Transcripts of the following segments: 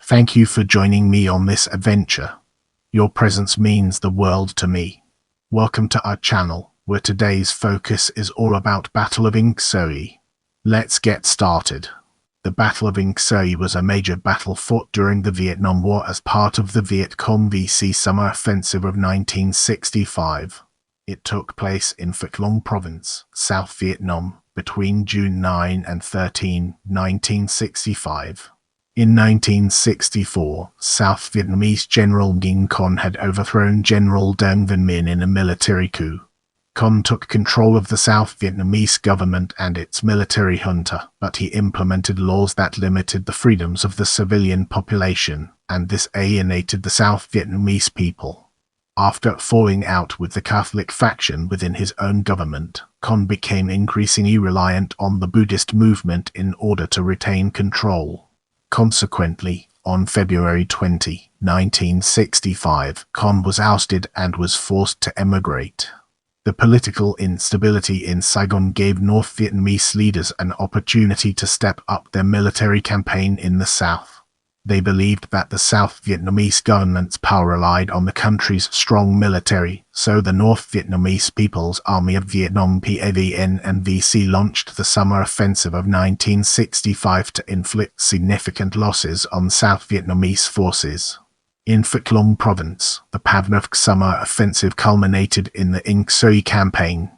Thank you for joining me on this adventure. Your presence means the world to me. Welcome to our channel, where today's focus is all about Battle of Đồng Xoài. Let's get started. The Battle of Đồng Xoài was a major battle fought during the Vietnam War as part of the Viet Cong VC Summer Offensive of 1965. It took place in Phước Long Province, South Vietnam, between June 9 and 13, 1965. In 1964, South Vietnamese General Nguyễn Khánh had overthrown General Dương Văn Minh in a military coup. Khánh took control of the South Vietnamese government and its military junta, but he implemented laws that limited the freedoms of the civilian population, and this alienated the South Vietnamese people. After falling out with the Catholic faction within his own government, Khánh became increasingly reliant on the Buddhist movement in order to retain control. Consequently, on February 20, 1965, Khánh was ousted and was forced to emigrate. The political instability in Saigon gave North Vietnamese leaders an opportunity to step up their military campaign in the south. They believed that the South Vietnamese government's power relied on the country's strong military, so the North Vietnamese People's Army of Vietnam PAVN and VC launched the Summer Offensive of 1965 to inflict significant losses on South Vietnamese forces. In Phước Long Province, the PAVN Summer Offensive culminated in the Đồng Xoài campaign.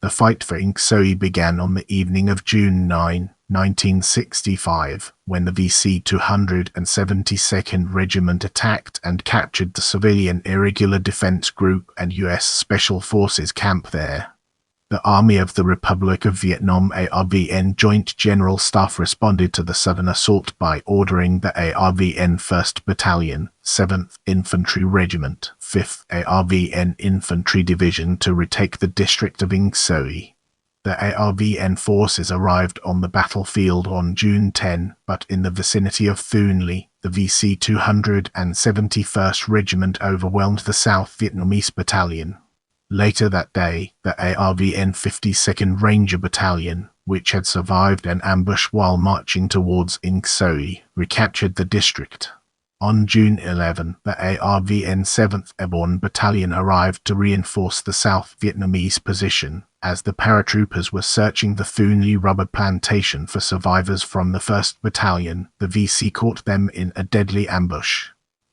The fight for Đồng Xoài began on the evening of June 9, 1965, when the VC 272nd Regiment attacked and captured the civilian Irregular Defense Group and U.S. Special Forces camp there. The Army of the Republic of Vietnam (PAVN) Joint General Staff responded to the southern assault by ordering the PAVN 1st Battalion, 7th Infantry Regiment, 5th PAVN Infantry Division to retake the district of Đồng Xoài. The PAVN forces arrived on the battlefield on June 10, but in the vicinity of Thuôn Le, the VC 271st Regiment overwhelmed the South Vietnamese Battalion. Later that day, the PAVN 52nd Ranger Battalion, which had survived an ambush while marching towards Đồng Xoài, recaptured the district. On June 11, the PAVN 7th Airborne Battalion arrived to reinforce the South Vietnamese position. As the paratroopers were searching the Thuôn Le rubber plantation for survivors from the 1st Battalion, the VC caught them in a deadly ambush.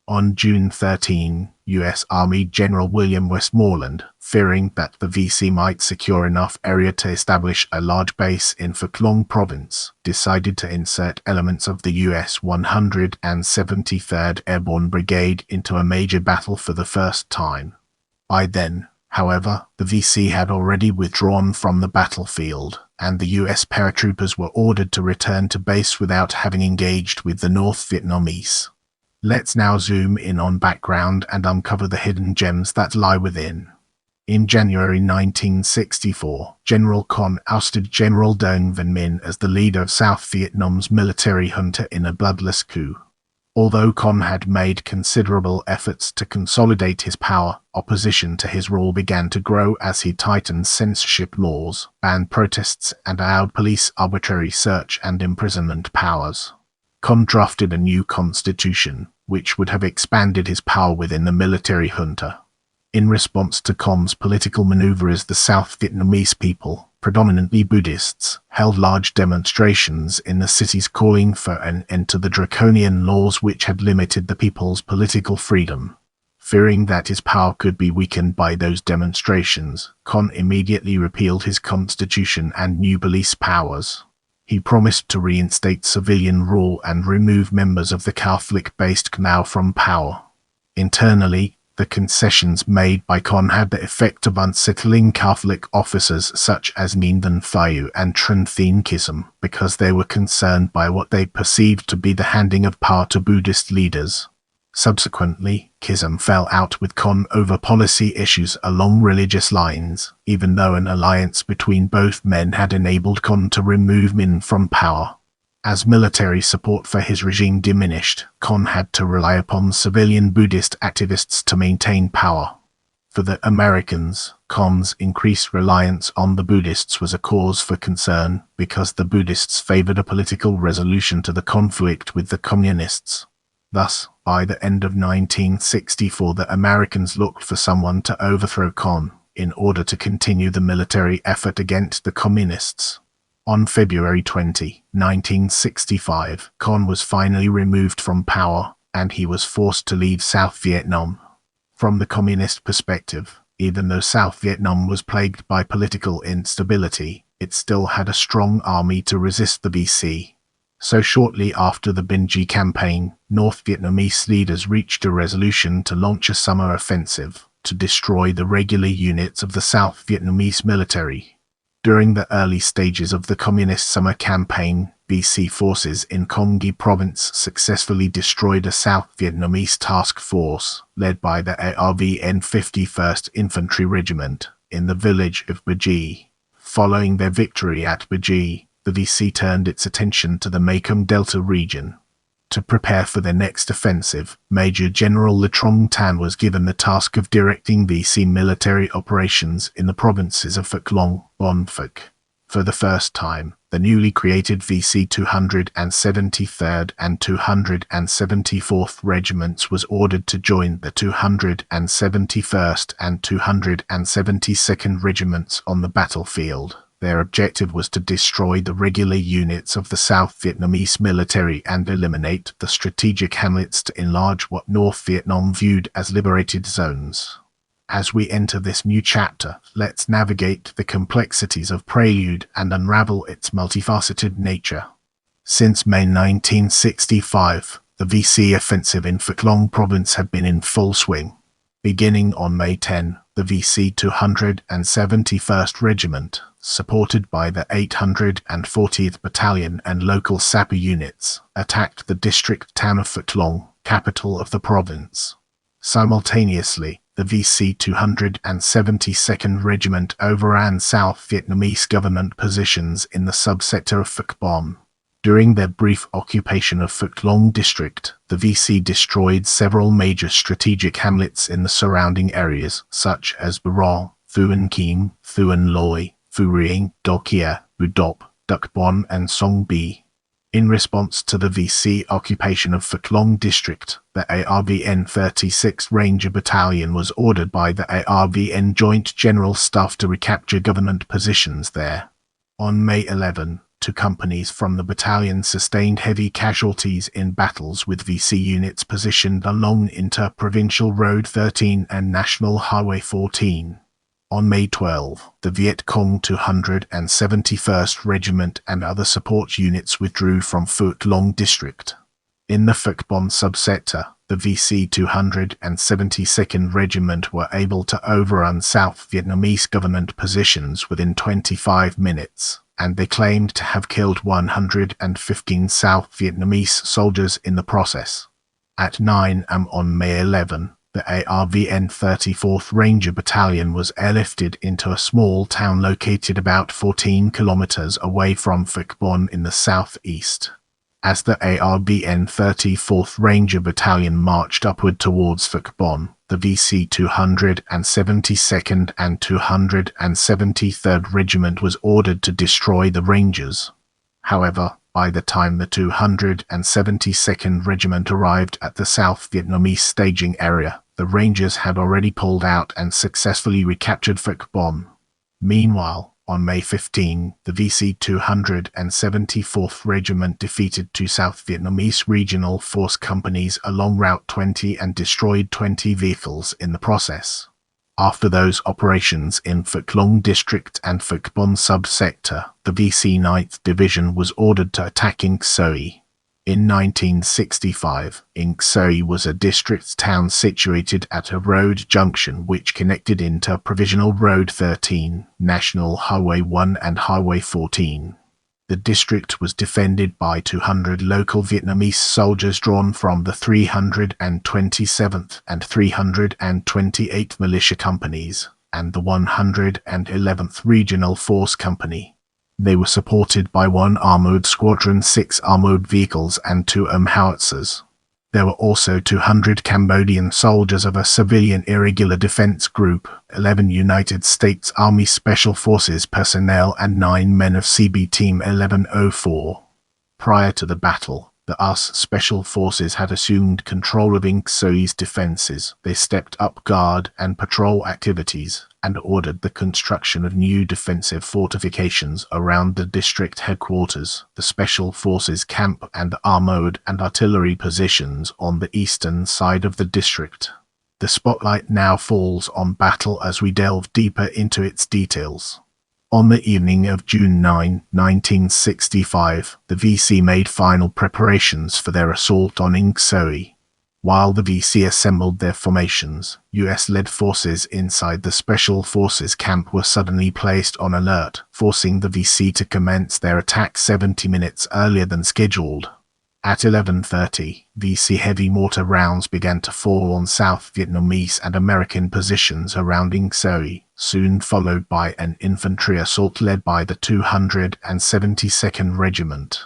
On June 13, U.S. Army General William Westmoreland, fearing that the VC might secure enough area to establish a large base in Phước Long Province, decided to insert elements of the U.S. 173rd Airborne Brigade into a major battle for the first time. By then, however, the VC had already withdrawn from the battlefield, and the U.S. paratroopers were ordered to return to base without having engaged with the North Vietnamese. Let's now zoom in on background and uncover the hidden gems that lie within. In January 1964, General Khánh ousted General Dương Văn Minh as the leader of South Vietnam's military junta in a bloodless coup. Although Khánh had made considerable efforts to consolidate his power, opposition to his rule began to grow as he tightened censorship laws, banned protests, and allowed police arbitrary search and imprisonment powers. Khánh drafted a new constitution, which would have expanded his power within the military junta. In response to Khánh political maneuvers, the South Vietnamese people, predominantly Buddhists, held large demonstrations in the cities calling for an end to the draconian laws which had limited the people's political freedom. Fearing that his power could be weakened by those demonstrations, Khánh immediately repealed his constitution and new police powers. He promised to reinstate civilian rule and remove members of the Catholic-based Khmer from power. Internally, the concessions made by Khánh had the effect of unsettling Catholic officers such as Nguyen Van Thieu and Trần Thien Kism, because they were concerned by what they perceived to be the handing of power to Buddhist leaders. Subsequently, Kism fell out with Khánh over policy issues along religious lines, even though an alliance between both men had enabled Khánh to remove Minh from power. As military support for his regime diminished, Khánh had to rely upon civilian Buddhist activists to maintain power. For the Americans, Khánh increased reliance on the Buddhists was a cause for concern because the Buddhists favored a political resolution to the conflict with the Communists. Thus, by the end of 1964, the Americans looked for someone to overthrow Con in order to continue the military effort against the Communists. On February 20, 1965, Con was finally removed from power, and he was forced to leave South Vietnam. From the Communist perspective, even though South Vietnam was plagued by political instability, it still had a strong army to resist the VC. So shortly after the Binh Ji campaign, North Vietnamese leaders reached a resolution to launch a summer offensive to destroy the regular units of the South Vietnamese military. During the early stages of the Communist summer campaign, VC forces in Quang Nguy province successfully destroyed a South Vietnamese task force led by the PAVN 51st Infantry Regiment in the village of Ba Ji. Following their victory at Ba Ji, the VC turned its attention to the Mekong Delta region. To prepare for their next offensive, Major General Le Trong Tan was given the task of directing VC military operations in the provinces of Phước Long, Bon Phuc. For the first time, the newly created VC 273rd and 274th Regiments was ordered to join the 271st and 272nd Regiments on the battlefield. Their objective was to destroy the regular units of the South Vietnamese military and eliminate the strategic hamlets to enlarge what North Vietnam viewed as liberated zones. As we enter this new chapter, let's navigate the complexities of Prelude and unravel its multifaceted nature. Since May 1965, the VC offensive in Phước Long Province had been in full swing. Beginning on May 10, the VC 271st Regiment, supported by the 840th Battalion and local sapper units, attacked the district town of Phước Long, capital of the province. Simultaneously, the VC 272nd Regiment overran South Vietnamese government positions in the subsector of Phuoc Bon. During their brief occupation of Phước Long district, the VC destroyed several major strategic hamlets in the surrounding areas, such as Barong, Thuan Kim, Thuan Loi, Phu Rieng, Do Kia, Bu Dop, Duc Bon and Song Bi. In response to the VC occupation of Phước Long district, the PAVN 36th Ranger Battalion was ordered by the PAVN Joint General Staff to recapture government positions there. On May 11, 2 companies from the battalion sustained heavy casualties in battles with VC units positioned along Inter-Provincial Road 13 and National Highway 14. On May 12, the Viet Cong 271st Regiment and other support units withdrew from Phước Long district. In the Phuoc Bon subsector, the VC 272nd Regiment were able to overrun South Vietnamese government positions within 25 minutes, and they claimed to have killed 115 South Vietnamese soldiers in the process. At 9 am on May 11, the PAVN 34th Ranger Battalion was airlifted into a small town located about 14 kilometers away from Phuoc Bon in the southeast. As the PAVN 34th Ranger Battalion marched upward towards Phuoc Bon, the VC 272nd and 273rd Regiment was ordered to destroy the Rangers. However, by the time the 272nd Regiment arrived at the South Vietnamese staging area, the Rangers had already pulled out and successfully recaptured Phuoc Bon. Meanwhile, on May 15, the VC 274th Regiment defeated 2 South Vietnamese regional force companies along Route 20 and destroyed 20 vehicles in the process. After those operations in Phước Long district and Phuoc Bon subsector, the VC 9th Division was ordered to attack Inc Soi. In 1965, Inc Soi was a district town situated at a road junction which connected into Provisional Road 13, National Highway 1 and Highway 14. The district was defended by 200 local Vietnamese soldiers drawn from the 327th and 328th Militia Companies, and the 111th Regional Force Company. They were supported by 1 armoured squadron, 6 armoured vehicles and 2 howitzers. There were also 200 Cambodian soldiers of a civilian irregular defense group, 11 United States Army Special Forces personnel and 9 men of CB Team 1104. Prior to the battle, The US Special Forces had assumed control of Ingsoi's defenses. They stepped up guard and patrol activities and ordered the construction of new defensive fortifications around the district headquarters, the Special Forces camp, and armored and artillery positions on the eastern side of the district. The spotlight now falls on battle as we delve deeper into its details. On the evening of June 9, 1965, the VC made final preparations for their assault on Ingsoi. While the VC assembled their formations, US-led forces inside the Special Forces camp were suddenly placed on alert, forcing the VC to commence their attack 70 minutes earlier than scheduled. At 11:30, VC heavy mortar rounds began to fall on South Vietnamese and American positions around Ingsoi, soon followed by an infantry assault led by the 272nd Regiment.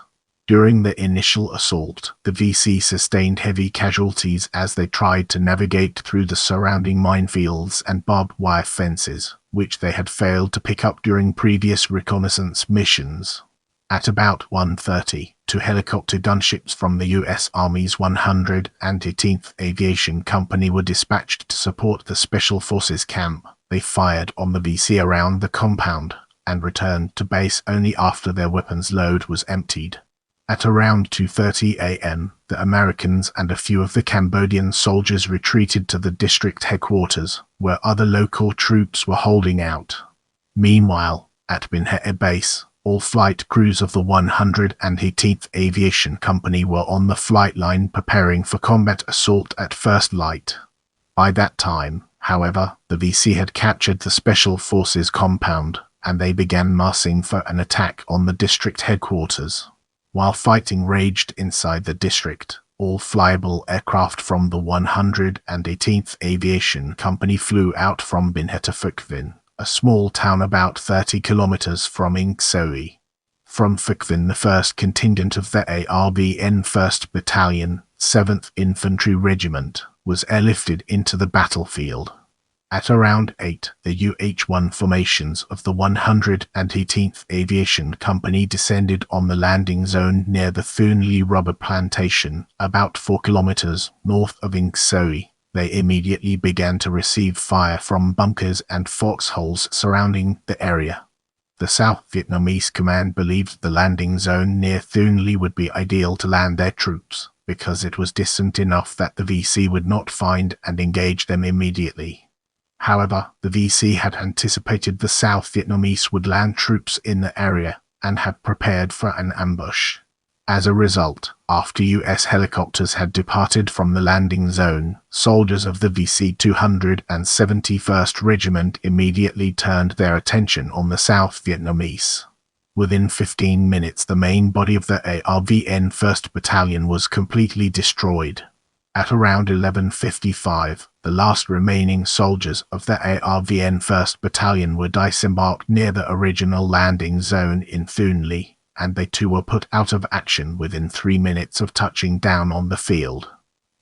During the initial assault, the VC sustained heavy casualties as they tried to navigate through the surrounding minefields and barbed wire fences, which they had failed to pick up during previous reconnaissance missions. At about 1:30, 2 helicopter gunships from the U.S. Army's 118th Aviation Company were dispatched to support the Special Forces camp. They fired on the VC around the compound and returned to base only after their weapons load was emptied. At around 2:30 a.m., the Americans and a few of the Cambodian soldiers retreated to the district headquarters, where other local troops were holding out. Meanwhile, at Binh Air Base, all flight crews of the 118th Aviation Company were on the flight line preparing for combat assault at first light. By that time, however, the VC had captured the Special Forces compound, and they began massing for an attack on the district headquarters. While fighting raged inside the district, all flyable aircraft from the 118th Aviation Company flew out from Binh Air to Phuc Vinh, a small town about 30 kilometers from Ingsoi. From Phuc Vinh, the 1st contingent of the ARVN 1st Battalion, 7th Infantry Regiment, was airlifted into the battlefield. At around 8, the UH-1 formations of the 118th Aviation Company descended on the landing zone near the Thun Le rubber plantation, about 4 kilometers north of Ingsoi. They immediately began to receive fire from bunkers and foxholes surrounding the area. The South Vietnamese command believed the landing zone near Thun Le would be ideal to land their troops, because it was distant enough that the VC would not find and engage them immediately. However, the VC had anticipated the South Vietnamese would land troops in the area and had prepared for an ambush. As a result, after US helicopters had departed from the landing zone, soldiers of the VC 271st Regiment immediately turned their attention on the South Vietnamese. Within 15 minutes, the main body of the ARVN 1st Battalion was completely destroyed. At around 11:55, the last remaining soldiers of the ARVN 1st Battalion were disembarked near the original landing zone in Thun Le, and they too were put out of action within 3 minutes of touching down on the field.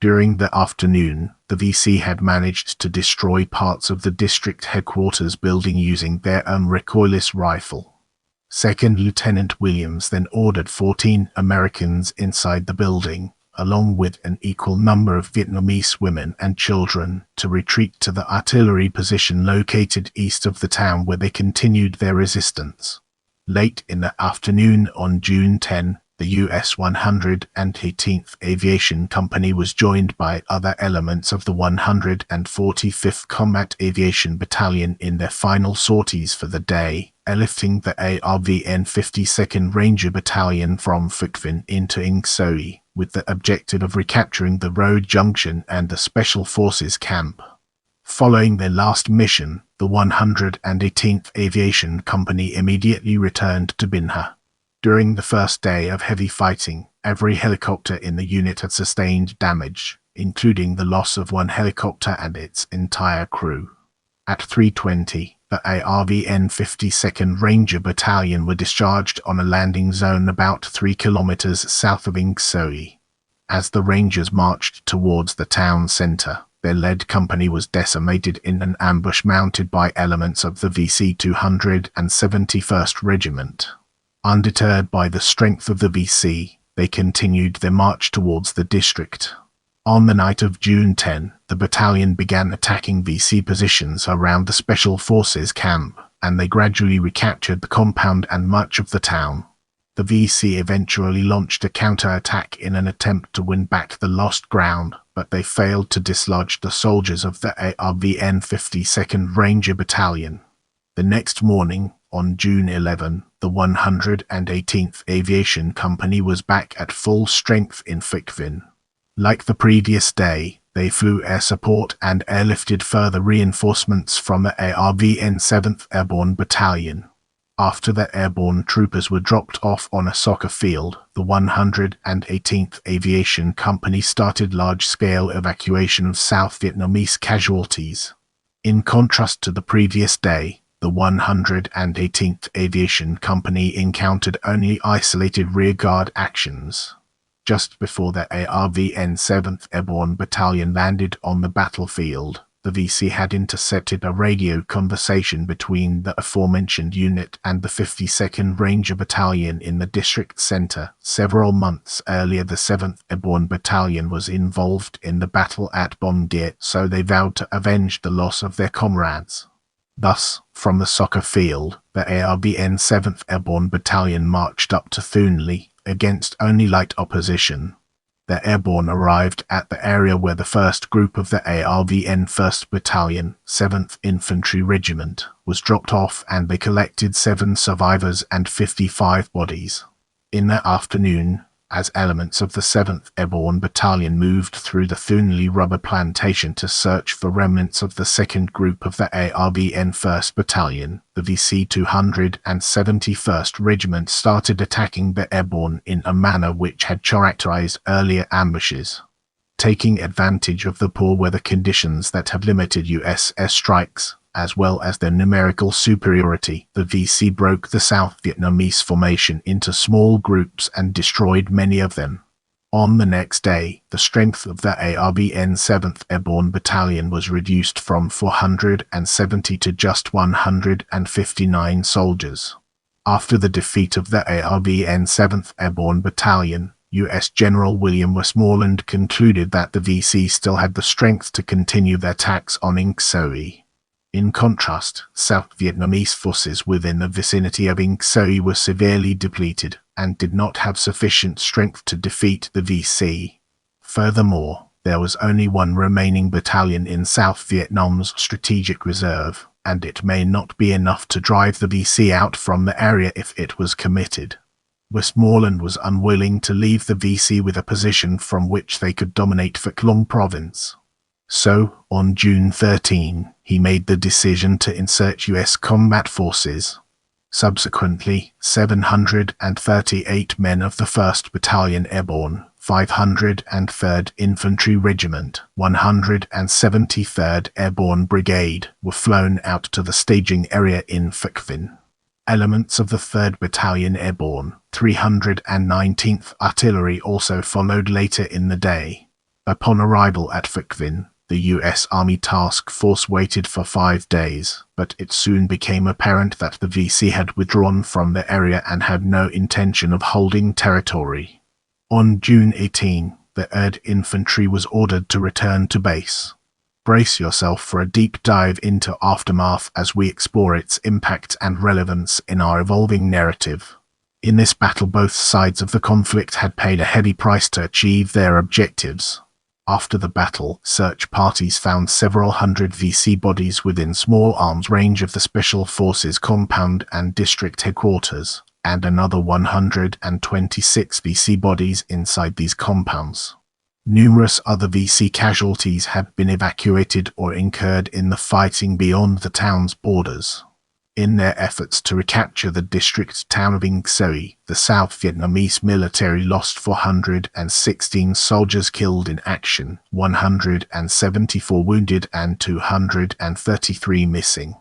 During the afternoon, the VC had managed to destroy parts of the district headquarters building using their own recoilless rifle. 2nd Lieutenant Williams then ordered 14 Americans inside the building, along with an equal number of Vietnamese women and children, to retreat to the artillery position located east of the town, where they continued their resistance. Late in the afternoon on June 10, the US 118th Aviation Company was joined by other elements of the 145th Combat Aviation Battalion in their final sorties for the day, airlifting the ARVN 52nd Ranger Battalion from Phuc Vinh into Ingsoi, with the objective of recapturing the road junction and the Special Forces camp. Following their last mission, the 118th Aviation Company immediately returned to Binh Air. During the first day of heavy fighting, every helicopter in the unit had sustained damage, including the loss of 1 helicopter and its entire crew. At 3:20, the ARVN 52nd Ranger Battalion were discharged on a landing zone about 3 kilometers south of Ingsoi. As the Rangers marched towards the town center, their lead company was decimated in an ambush mounted by elements of the VC 271st Regiment. Undeterred by the strength of the VC, they continued their march towards the district. On the night of June 10, the battalion began attacking VC positions around the Special Forces camp, and they gradually recaptured the compound and much of the town. The VC eventually launched a counter-attack in an attempt to win back the lost ground, but they failed to dislodge the soldiers of the PAVN 52nd Ranger Battalion. The next morning, on June 11, the 118th Aviation Company was back at full strength in Phước Long. Like the previous day, they flew air support and airlifted further reinforcements from the PAVN 7th Airborne Battalion. After the airborne troopers were dropped off on a soccer field, the 118th Aviation Company started large-scale evacuation of South Vietnamese casualties. In contrast to the previous day, the 118th Aviation Company encountered only isolated rearguard actions. Just before the PAVN 7th Airborne Battalion landed on the battlefield, the VC had intercepted a radio conversation between the aforementioned unit and the 52nd Ranger Battalion in the district center. Several months earlier, the 7th Airborne Battalion was involved in the battle at Bom Địa, so they vowed to avenge the loss of their comrades. Thus, from the soccer field, the PAVN 7th Airborne Battalion marched up to Thunli against only light opposition. The airborne arrived at the area where the first group of the PAVN 1st Battalion, 7th Infantry Regiment, was dropped off, and they collected 7 survivors and 55 bodies. In the afternoon, as elements of the 7th Airborne Battalion moved through the Thunli rubber plantation to search for remnants of the second group of the PAVN 1st Battalion, the VC 271st Regiment started attacking the airborne in a manner which had characterized earlier ambushes. Taking advantage of the poor weather conditions that have limited US airstrikes, as well as their numerical superiority, the VC broke the South Vietnamese formation into small groups and destroyed many of them. On the next day, the strength of the PAVN 7th Airborne Battalion was reduced from 470 to just 159 soldiers. After the defeat of the PAVN 7th Airborne Battalion, U.S. General William Westmoreland concluded that the VC still had the strength to continue their attacks on Ng Xoài. In contrast, South Vietnamese forces within the vicinity of Ng Xoài were severely depleted and did not have sufficient strength to defeat the VC. Furthermore, there was only one remaining battalion in South Vietnam's strategic reserve, and it may not be enough to drive the VC out from the area if it was committed. Westmoreland was unwilling to leave the VC with a position from which they could dominate Phước Long Province. So, on June 13, he made the decision to insert U.S. combat forces. Subsequently, 738 men of the 1st Battalion Airborne, 503rd Infantry Regiment, 173rd Airborne Brigade were flown out to the staging area in Phước Long. Elements of the 3rd Battalion Airborne, 319th Artillery also followed later in the day. Upon arrival at Phước Long, the U.S. Army Task Force waited for 5 days, but it soon became apparent that the VC had withdrawn from the area and had no intention of holding territory. On June 18, the 3rd Infantry was ordered to return to base. Brace yourself for a deep dive into Aftermath as we explore its impact and relevance in our evolving narrative. In this battle, both sides of the conflict had paid a heavy price to achieve their objectives. After the battle, search parties found several hundred VC bodies within small arms range of the Special Forces compound and district headquarters, and another 126 VC bodies inside these compounds. Numerous other VC casualties had been evacuated or incurred in the fighting beyond the town's borders. In their efforts to recapture the district town of Ng Xoài, the South Vietnamese military lost 416 soldiers killed in action, 174 wounded and 233 missing.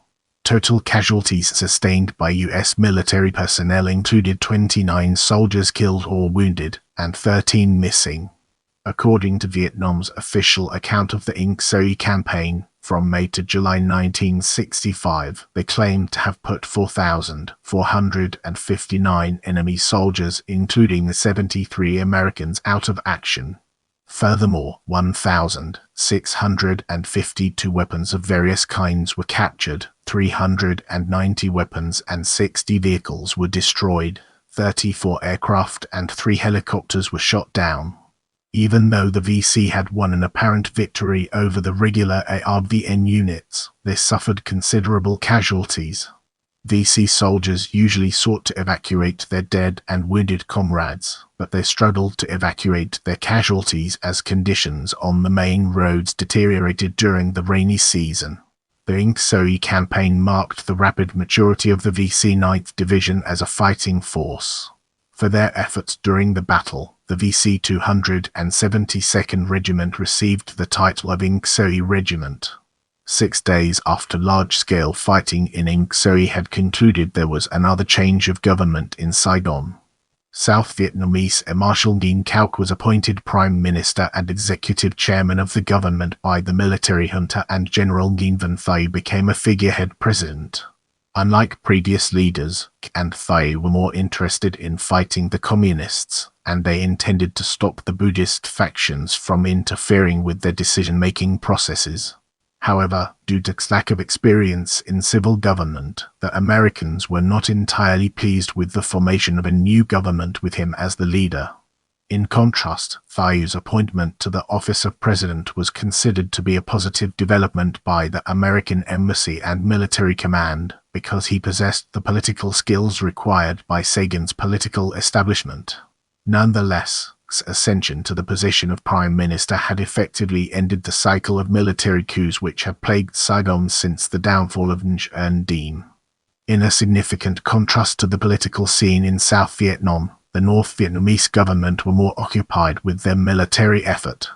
Total casualties sustained by U.S. military personnel included 29 soldiers killed or wounded, and 13 missing. According to Vietnam's official account of the Ng Xoài campaign, From May to July 1965, they claimed to have put 4,459 enemy soldiers, including the 73 Americans, out of action. Furthermore, 1,652 weapons of various kinds were captured, 390 weapons and 60 vehicles were destroyed, 34 aircraft and 3 helicopters were shot down. Even though the VC had won an apparent victory over the regular PAVN units, they suffered considerable casualties. VC soldiers usually sought to evacuate their dead and wounded comrades, but they struggled to evacuate their casualties as conditions on the main roads deteriorated during the rainy season. The Inksoi campaign marked the rapid maturity of the VC 9th Division as a fighting force. For their efforts during the battle, the VC 272nd Regiment received the title of Inksoi Regiment. 6 days after large-scale fighting in Inksoi had concluded, there was another change of government in Saigon. South Vietnamese Marshal Nguyen Cao was appointed Prime Minister and Executive Chairman of the government by the military junta, and General Nguyen Van Thuy became a figurehead president. Unlike previous leaders, and Thuy were more interested in fighting the communists, and they intended to stop the Buddhist factions from interfering with their decision-making processes. However, due to lack of experience in civil government, the Americans were not entirely pleased with the formation of a new government with him as the leader. In contrast, Thuy's appointment to the office of president was considered to be a positive development by the American embassy and military command, because he possessed the political skills required by Saigon's political establishment. Nonetheless, X's ascension to the position of prime minister had effectively ended the cycle of military coups which had plagued Saigon since the downfall of Nguyen Diem. In a significant contrast to the political scene in South Vietnam, the North Vietnamese government were more occupied with their military effort.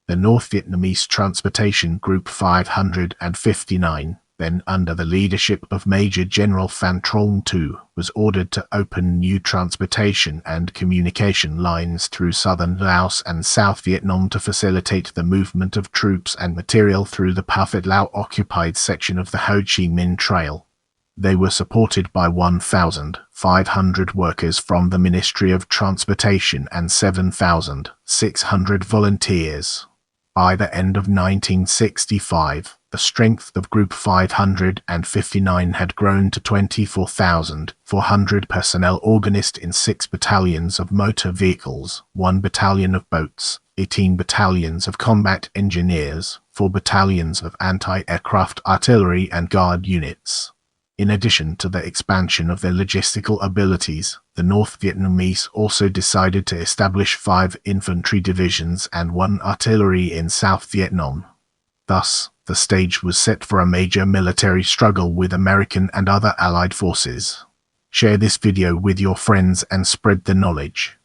The North Vietnamese Transportation Group 559, then under the leadership of Major General Phan Trong II, was ordered to open new transportation and communication lines through southern Laos and South Vietnam to facilitate the movement of troops and material through the Pathet Lao-occupied section of the Ho Chi Minh Trail. They were supported by 1,500 workers from the Ministry of Transportation and 7,600 volunteers. By the end of 1965, the strength of Group 559 had grown to 24,400 personnel organized in 6 battalions of motor vehicles, 1 battalion of boats, 18 battalions of combat engineers, 4 battalions of anti-aircraft artillery and guard units. In addition to the expansion of their logistical abilities, the North Vietnamese also decided to establish 5 infantry divisions and 1 artillery in South Vietnam. Thus, the stage was set for a major military struggle with American and other Allied forces. Share this video with your friends and spread the knowledge.